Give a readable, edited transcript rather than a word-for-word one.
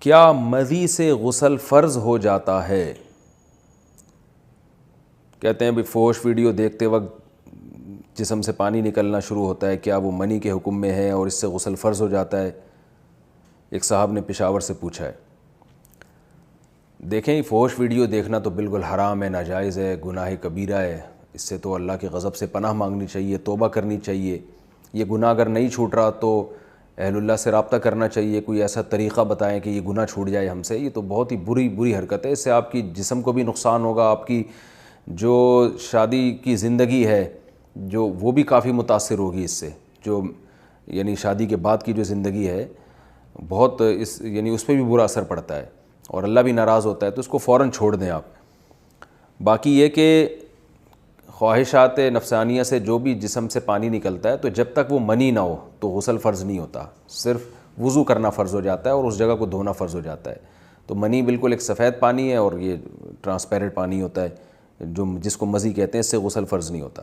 کیا مزی سے غسل فرض ہو جاتا ہے؟ کہتے ہیں بھی فوش ویڈیو دیکھتے وقت جسم سے پانی نکلنا شروع ہوتا ہے، کیا وہ منی کے حکم میں ہے اور اس سے غسل فرض ہو جاتا ہے؟ ایک صاحب نے پشاور سے پوچھا ہے۔ دیکھیں، فوش ویڈیو دیکھنا تو بالکل حرام ہے، ناجائز ہے، گناہ کبیرہ ہے۔ اس سے تو اللہ کے غضب سے پناہ مانگنی چاہیے، توبہ کرنی چاہیے۔ یہ گناہ اگر نہیں چھوٹ رہا تو اہل اللہ سے رابطہ کرنا چاہیے، کوئی ایسا طریقہ بتائیں کہ یہ گناہ چھوٹ جائے ہم سے۔ یہ تو بہت ہی بری حرکت ہے، اس سے آپ کی جسم کو بھی نقصان ہوگا، آپ کی جو شادی کی زندگی ہے جو وہ بھی کافی متاثر ہوگی اس سے، جو یعنی شادی کے بعد کی جو زندگی ہے بہت اس پہ بھی برا اثر پڑتا ہے اور اللہ بھی ناراض ہوتا ہے، تو اس کو فوراً چھوڑ دیں آپ۔ باقی یہ کہ خواہشات نفسانیہ سے جو بھی جسم سے پانی نکلتا ہے تو جب تک وہ منی نہ ہو تو غسل فرض نہیں ہوتا، صرف وضو کرنا فرض ہو جاتا ہے اور اس جگہ کو دھونا فرض ہو جاتا ہے۔ تو منی بالکل ایک سفید پانی ہے اور یہ ٹرانسپیرنٹ پانی ہوتا ہے جس کو مزی کہتے ہیں، اس سے غسل فرض نہیں ہوتا۔